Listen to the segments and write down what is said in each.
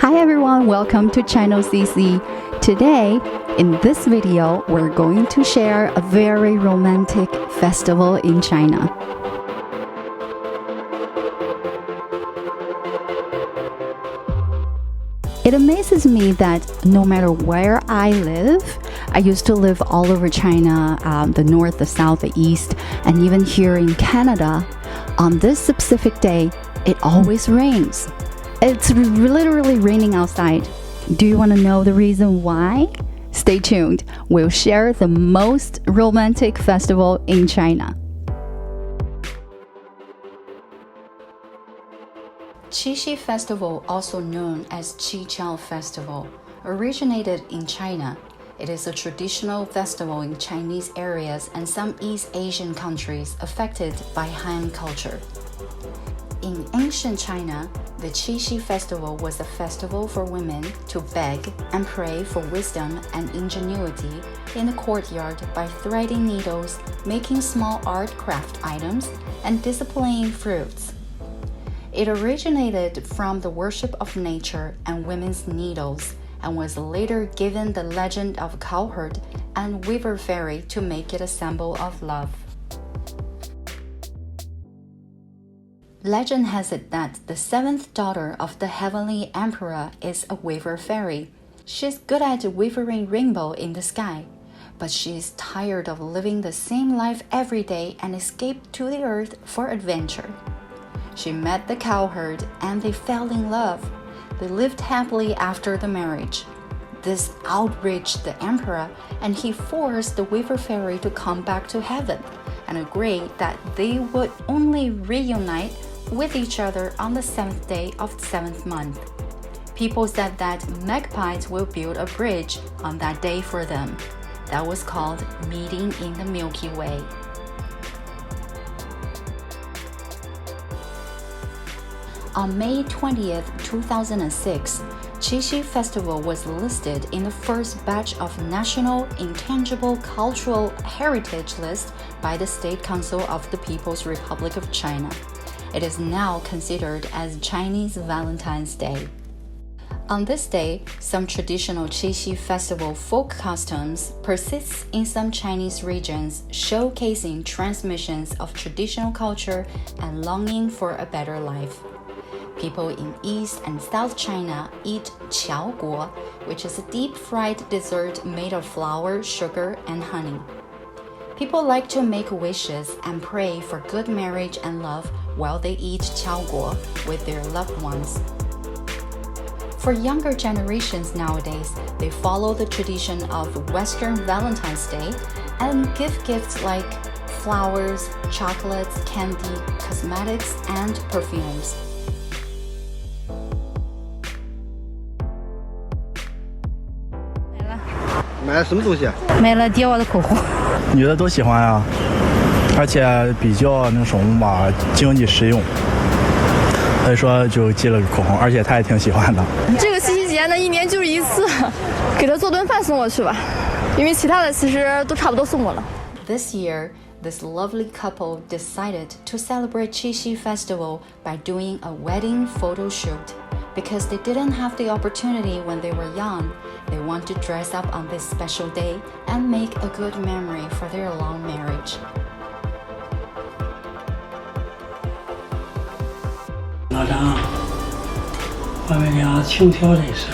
Hi everyone, welcome to ChannelCC. Today, in this video, we're going to share a very romantic festival in China. It amazes me that no matter where I live, I used to live all over China, the north, the south, the east, and even here in Canada. On this specific day, it always rains. It's literally raining outside. Do you want to know the reason why? Stay tuned. We'll share the most romantic festival in China. Qixi Festival, also known as Qiqiao Festival, originated in China. It is a traditional festival in Chinese areas and some East Asian countries affected by Han culture. In ancient China, the Qixi Festival was a festival for women to beg and pray for wisdom and ingenuity in the courtyard by threading needles, making small art craft items, and displaying fruits. It originated from the worship of nature and women's needles and was later given the legend of Cowherd and Weaver Fairy to make it a symbol of love. Legend has it that the seventh daughter of the heavenly emperor is a weaver fairy. She's good at weaving rainbow in the sky, but she's tired of living the same life every day and escaped to the earth for adventure. She met the cowherd and they fell in love. They lived happily after the marriage. This outraged the emperor and he forced the weaver fairy to come back to heaven and agreed that they would only reunite with each other on the seventh day of the seventh month. People said that magpies will build a bridge on that day for them. That was called meeting in the Milky Way. On May 20th, 2006, Qixi Festival was listed in the first batch of National Intangible Cultural Heritage List by the State Council of the People's Republic of China. It is now considered as Chinese Valentine's Day. On this day, some traditional Qixi Festival folk customs persist in some Chinese regions, showcasing transmissions of traditional culture and longing for a better life. People in East and South China eat qiao, which is a deep-fried dessert made of flour, sugar, and honey. People like to make wishes and pray for good marriage and love while they eat qiao with their loved ones. For younger generations nowadays, they follow the tradition of Western Valentine's Day and give gifts like flowers, chocolates, candy, cosmetics, and perfumes. 买了什么东西啊？买了迪奥的口红，女的都喜欢啊，而且比较那什么吧，经济实用。所以说就寄了个口红，而且她也挺喜欢的。这个七夕节呢，一年就是一次，给她做顿饭送过去吧，因为其他的其实都差不多送过了。This year, this lovely couple decided to celebrate Qixi Festival by doing a wedding photo shoot. Because they didn't have the opportunity when they were young, they want to dress up on this special day and make a good memory for their long marriage. 老张，我们俩轻佻认识，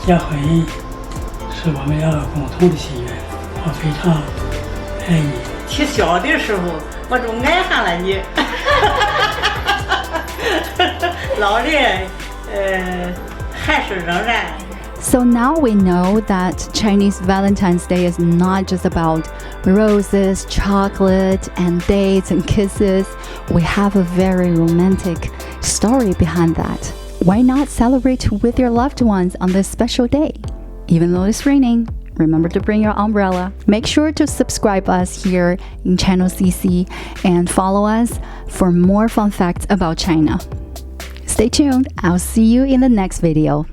结婚是我们两个共同的心愿，我非常爱你。起小的时候，我就爱上了你。老的，还是仍然。So now we know that Chinese Valentine's Day is not just about roses, chocolate, and dates and kisses. We have a very romantic story behind that. Why not celebrate with your loved ones on this special day? Even though it's raining, remember to bring your umbrella. Make sure to subscribe us here in ChannelCC and follow us for more fun facts about China. Stay tuned. I'll see you in the next video.